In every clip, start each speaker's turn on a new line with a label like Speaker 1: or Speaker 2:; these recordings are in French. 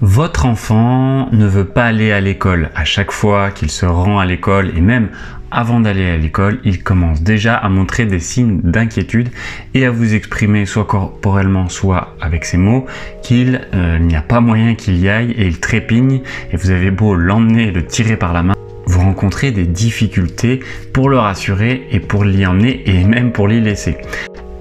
Speaker 1: Votre enfant ne veut pas aller à l'école. À chaque fois qu'il se rend à l'école et même avant d'aller à l'école, il commence déjà à montrer des signes d'inquiétude et à vous exprimer soit corporellement, soit avec ses mots qu'il n'y a pas moyen qu'il y aille et il trépigne et vous avez beau l'emmener et le tirer par la main, vous rencontrez des difficultés pour le rassurer et pour l'y emmener et même pour l'y laisser.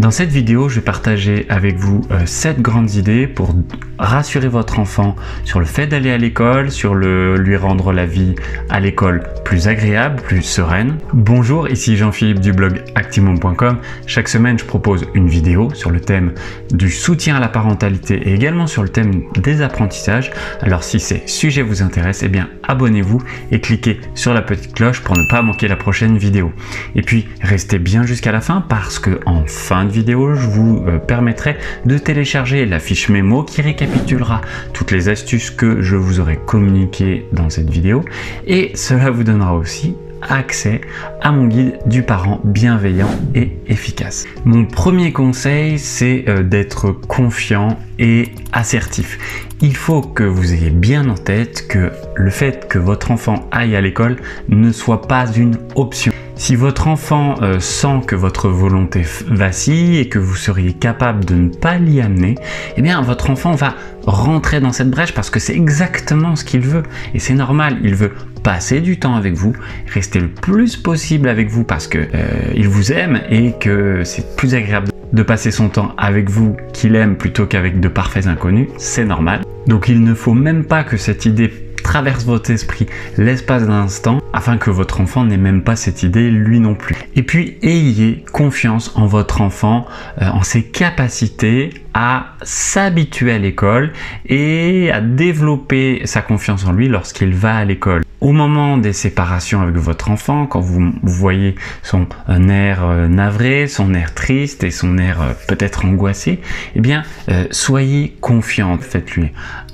Speaker 1: Dans cette vidéo, je vais partager avec vous 7 grandes idées pour rassurer votre enfant sur le fait d'aller à l'école, sur lui rendre la vie à l'école plus agréable, plus sereine. Bonjour, ici Jean-Philippe du blog actimum.com. Chaque semaine, je propose une vidéo sur le thème du soutien à la parentalité et également sur le thème des apprentissages. Alors si ces sujets vous intéressent, eh bien abonnez-vous et cliquez sur la petite cloche pour ne pas manquer la prochaine vidéo. Et puis, restez bien jusqu'à la fin parce que en fin de vidéo, je vous permettrai de télécharger la fiche mémo qui récapitulera toutes les astuces que je vous aurai communiquées dans cette vidéo et cela vous donnera aussi accès à mon guide du parent bienveillant et efficace. Mon premier conseil, c'est d'être confiant et assertif. Il faut que vous ayez bien en tête que le fait que votre enfant aille à l'école ne soit pas une option. Si votre enfant sent que votre volonté vacille et que vous seriez capable de ne pas l'y amener, eh bien votre enfant va rentrer dans cette brèche parce que c'est exactement ce qu'il veut. Et c'est normal, il veut passer du temps avec vous, rester le plus possible avec vous parce que il vous aime et que c'est plus agréable de passer son temps avec vous qu'il aime plutôt qu'avec de parfaits inconnus, c'est normal. Donc il ne faut même pas que cette idée traverse votre esprit l'espace d'un instant afin que votre enfant n'ait même pas cette idée lui non plus. Et puis ayez confiance en votre enfant, en ses capacités à s'habituer à l'école et à développer sa confiance en lui lorsqu'il va à l'école. Au moment des séparations avec votre enfant, quand vous voyez son air navré, son air triste et son air peut-être angoissé, eh bien soyez confiante, faites-lui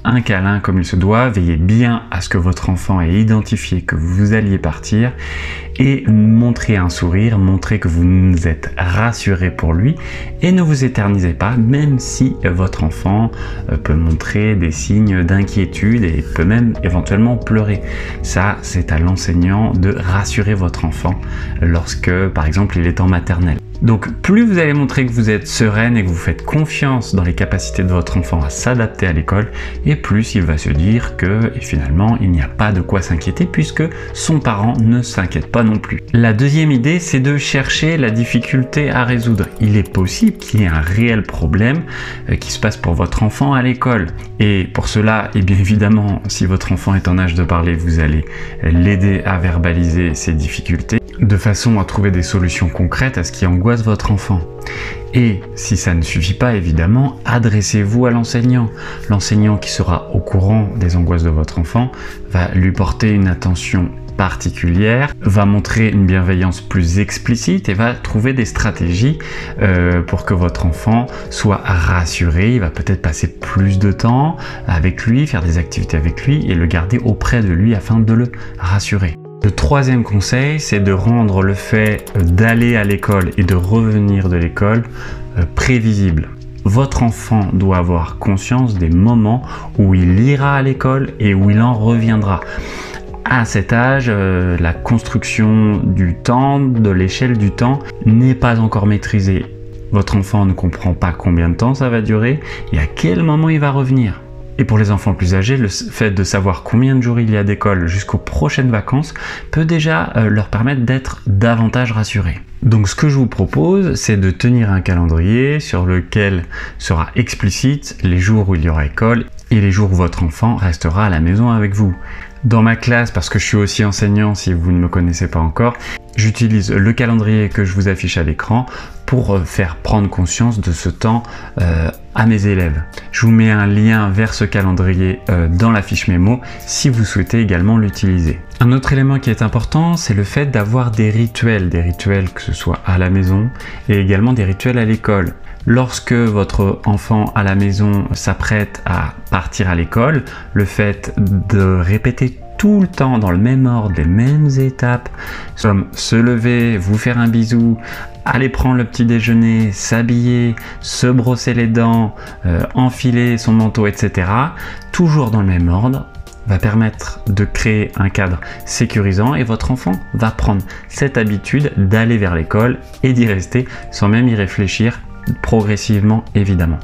Speaker 1: un câlin comme il se doit, veillez bien à ce que votre enfant ait identifié que vous alliez partir et montrez un sourire, montrez que vous êtes rassuré pour lui et ne vous éternisez pas, même si votre enfant peut montrer des signes d'inquiétude et peut même éventuellement pleurer. Ça, c'est à l'enseignant de rassurer votre enfant lorsque, par exemple, il est en maternelle. Donc, plus vous allez montrer que vous êtes sereine et que vous faites confiance dans les capacités de votre enfant à s'adapter à l'école, et plus il va se dire que finalement, il n'y a pas de quoi s'inquiéter puisque son parent ne s'inquiète pas non plus. La deuxième idée, c'est de chercher la difficulté à résoudre. Il est possible qu'il y ait un réel problème qui se passe pour votre enfant à l'école. Et pour cela, et bien évidemment, si votre enfant est en âge de parler, vous allez l'aider à verbaliser ses difficultés de façon à trouver des solutions concrètes à ce qui angoisse votre enfant. Et si ça ne suffit pas, évidemment, adressez-vous à l'enseignant. L'enseignant qui sera au courant des angoisses de votre enfant va lui porter une attention particulière, va montrer une bienveillance plus explicite et va trouver des stratégies pour que votre enfant soit rassuré. Il va peut-être passer plus de temps avec lui, faire des activités avec lui et le garder auprès de lui afin de le rassurer. Le troisième conseil, c'est de rendre le fait d'aller à l'école et de revenir de l'école prévisible. Votre enfant doit avoir conscience des moments où il ira à l'école et où il en reviendra. À cet âge, la construction du temps, de l'échelle du temps, n'est pas encore maîtrisée. Votre enfant ne comprend pas combien de temps ça va durer et à quel moment il va revenir. Et pour les enfants plus âgés, le fait de savoir combien de jours il y a d'école jusqu'aux prochaines vacances peut déjà leur permettre d'être davantage rassurés. Donc ce que je vous propose, c'est de tenir un calendrier sur lequel sera explicite les jours où il y aura école et les jours où votre enfant restera à la maison avec vous. Dans ma classe, parce que je suis aussi enseignant si vous ne me connaissez pas encore, j'utilise le calendrier que je vous affiche à l'écran pour faire prendre conscience de ce temps à mes élèves. Je vous mets un lien vers ce calendrier dans la fiche mémo si vous souhaitez également l'utiliser. Un autre élément qui est important, c'est le fait d'avoir des rituels que ce soit à la maison et également des rituels à l'école. Lorsque votre enfant à la maison s'apprête à partir à l'école, le fait de répéter tout le temps dans le même ordre, les mêmes étapes, comme se lever, vous faire un bisou, aller prendre le petit déjeuner, s'habiller, se brosser les dents, enfiler son manteau, etc., toujours dans le même ordre, va permettre de créer un cadre sécurisant et votre enfant va prendre cette habitude d'aller vers l'école et d'y rester sans même y réfléchir progressivement évidemment.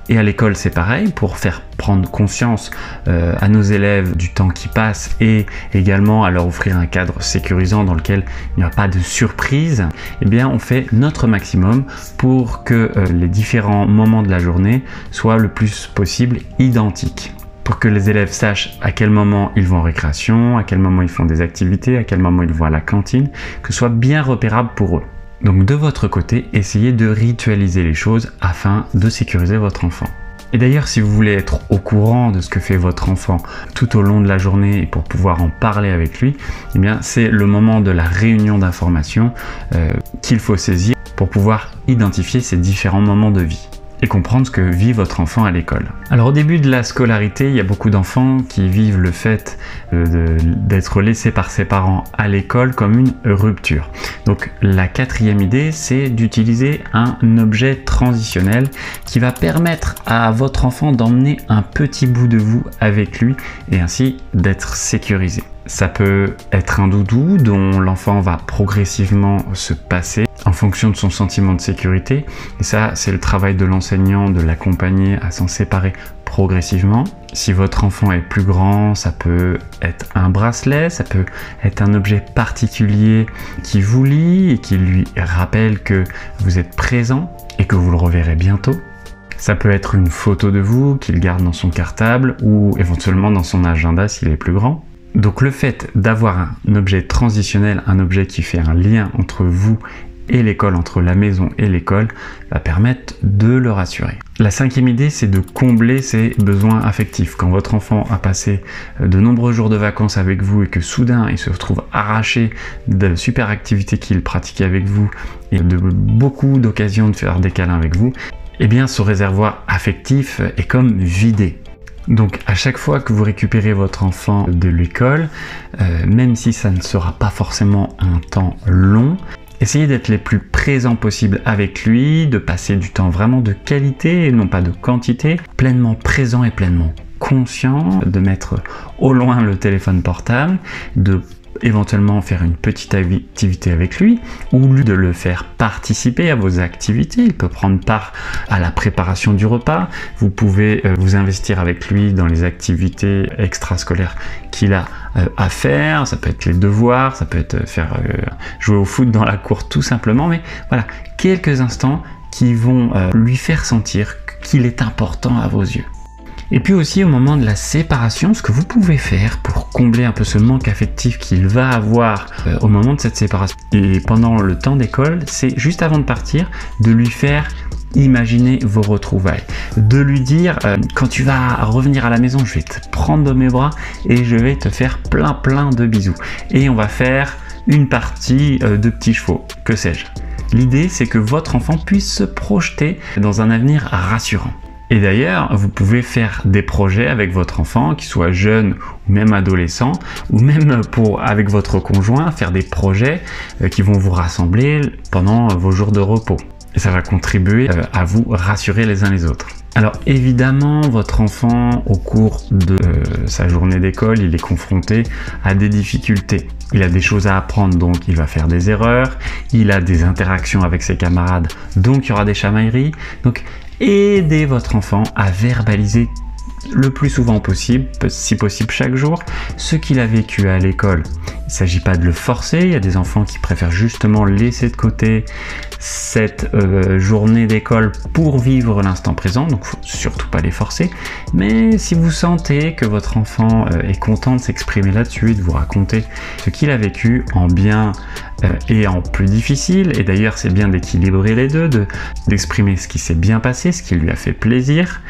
Speaker 1: Et à l'école c'est pareil, pour faire prendre conscience à nos élèves du temps qui passe et également à leur offrir un cadre sécurisant dans lequel il n'y a pas de surprise, eh bien on fait notre maximum pour que les différents moments de la journée soient le plus possible identiques. Pour que les élèves sachent à quel moment ils vont en récréation, à quel moment ils font des activités, à quel moment ils vont à la cantine, que ce soit bien repérable pour eux. Donc de votre côté, essayez de ritualiser les choses afin de sécuriser votre enfant. Et d'ailleurs, si vous voulez être au courant de ce que fait votre enfant tout au long de la journée et pour pouvoir en parler avec lui, eh bien c'est le moment de la réunion d'information qu'il faut saisir pour pouvoir identifier ces différents moments de vie et comprendre ce que vit votre enfant à l'école. Alors au début de la scolarité, il y a beaucoup d'enfants qui vivent le fait d'être laissés par ses parents à l'école comme une rupture. Donc la quatrième idée, c'est d'utiliser un objet transitionnel qui va permettre à votre enfant d'emmener un petit bout de vous avec lui et ainsi d'être sécurisé. Ça peut être un doudou dont l'enfant va progressivement se passer en fonction de son sentiment de sécurité. Et ça, c'est le travail de l'enseignant de l'accompagner à s'en séparer progressivement. Si votre enfant est plus grand, ça peut être un bracelet, ça peut être un objet particulier qui vous lie et qui lui rappelle que vous êtes présent et que vous le reverrez bientôt. Ça peut être une photo de vous qu'il garde dans son cartable ou éventuellement dans son agenda s'il est plus grand. Donc le fait d'avoir un objet transitionnel, un objet qui fait un lien entre vous et l'école, entre la maison et l'école, va permettre de le rassurer. La cinquième idée, c'est de combler ses besoins affectifs. Quand votre enfant a passé de nombreux jours de vacances avec vous et que soudain il se retrouve arraché de super activités qu'il pratiquait avec vous et de beaucoup d'occasions de faire des câlins avec vous, eh bien ce réservoir affectif est comme vidé. Donc à chaque fois que vous récupérez votre enfant de l'école, même si ça ne sera pas forcément un temps long, essayez d'être les plus présents possible avec lui, de passer du temps vraiment de qualité et non pas de quantité, pleinement présent et pleinement conscient, de mettre au loin le téléphone portable, de éventuellement faire une petite activité avec lui ou de le faire participer à vos activités. Il peut prendre part à la préparation du repas. Vous pouvez vous investir avec lui dans les activités extrascolaires qu'il a à faire. Ça peut être les devoirs, ça peut être faire jouer au foot dans la cour tout simplement. Mais voilà, quelques instants qui vont lui faire sentir qu'il est important à vos yeux. Et puis aussi au moment de la séparation, ce que vous pouvez faire pour combler un peu ce manque affectif qu'il va avoir au moment de cette séparation et pendant le temps d'école, c'est juste avant de partir, de lui faire imaginer vos retrouvailles, de lui dire quand tu vas revenir à la maison, je vais te prendre dans mes bras et je vais te faire plein de bisous et on va faire une partie de petits chevaux, que sais-je. L'idée, c'est que votre enfant puisse se projeter dans un avenir rassurant. Et d'ailleurs, vous pouvez faire des projets avec votre enfant, qu'il soit jeune ou même adolescent, ou même avec votre conjoint, faire des projets qui vont vous rassembler pendant vos jours de repos. Et ça va contribuer à vous rassurer les uns les autres. Alors évidemment, votre enfant, au cours de sa journée d'école, il est confronté à des difficultés. Il a des choses à apprendre, donc il va faire des erreurs. Il a des interactions avec ses camarades, donc il y aura des chamailleries. Donc aidez votre enfant à verbaliser le plus souvent possible, si possible chaque jour, ce qu'il a vécu à l'école. Il ne s'agit pas de le forcer, il y a des enfants qui préfèrent justement laisser de côté cette journée d'école pour vivre l'instant présent, donc il ne faut surtout pas les forcer. Mais si vous sentez que votre enfant est content de s'exprimer là-dessus et de vous raconter ce qu'il a vécu en bien et en plus difficile, et d'ailleurs c'est bien d'équilibrer les deux, d'exprimer ce qui s'est bien passé, ce qui lui a fait plaisir,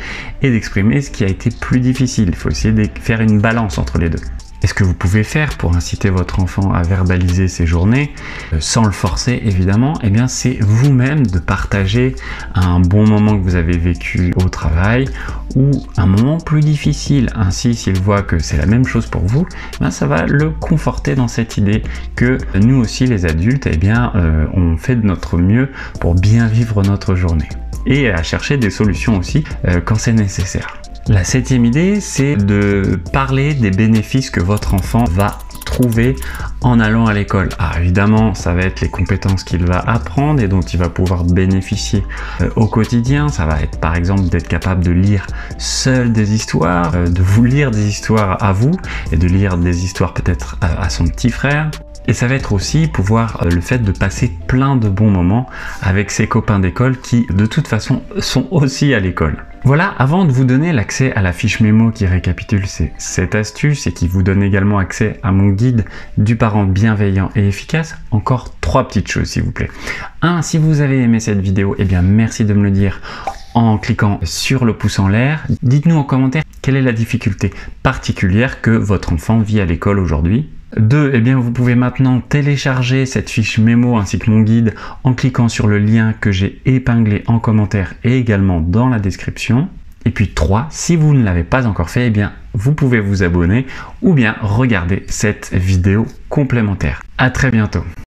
Speaker 1: et d'exprimer ce qui a été plus difficile. Il faut essayer de faire une balance entre les deux. Et ce que vous pouvez faire pour inciter votre enfant à verbaliser ses journées, sans le forcer évidemment, eh bien c'est vous-même de partager un bon moment que vous avez vécu au travail ou un moment plus difficile. Ainsi, s'il voit que c'est la même chose pour vous, eh bien, ça va le conforter dans cette idée que nous aussi les adultes, eh bien, on fait de notre mieux pour bien vivre notre journée. Et à chercher des solutions aussi quand c'est nécessaire. La 7e idée, c'est de parler des bénéfices que votre enfant va trouver en allant à l'école. Alors évidemment, ça va être les compétences qu'il va apprendre et dont il va pouvoir bénéficier au quotidien. Ça va être par exemple d'être capable de lire seul des histoires, de vous lire des histoires à vous et de lire des histoires peut-être à son petit frère. Et ça va être aussi pouvoir le fait de passer plein de bons moments avec ses copains d'école qui de toute façon sont aussi à l'école. Voilà, avant de vous donner l'accès à la fiche mémo qui récapitule cette astuce et qui vous donne également accès à mon guide du parent bienveillant et efficace, encore 3 petites choses s'il vous plaît. 1. Si vous avez aimé cette vidéo, eh bien merci de me le dire en cliquant sur le pouce en l'air. Dites-nous en commentaire quelle est la difficulté particulière que votre enfant vit à l'école aujourd'hui. 2. Eh bien, vous pouvez maintenant télécharger cette fiche mémo ainsi que mon guide en cliquant sur le lien que j'ai épinglé en commentaire et également dans la description. Et puis 3. Si vous ne l'avez pas encore fait, eh bien, vous pouvez vous abonner ou bien regarder cette vidéo complémentaire. À très bientôt.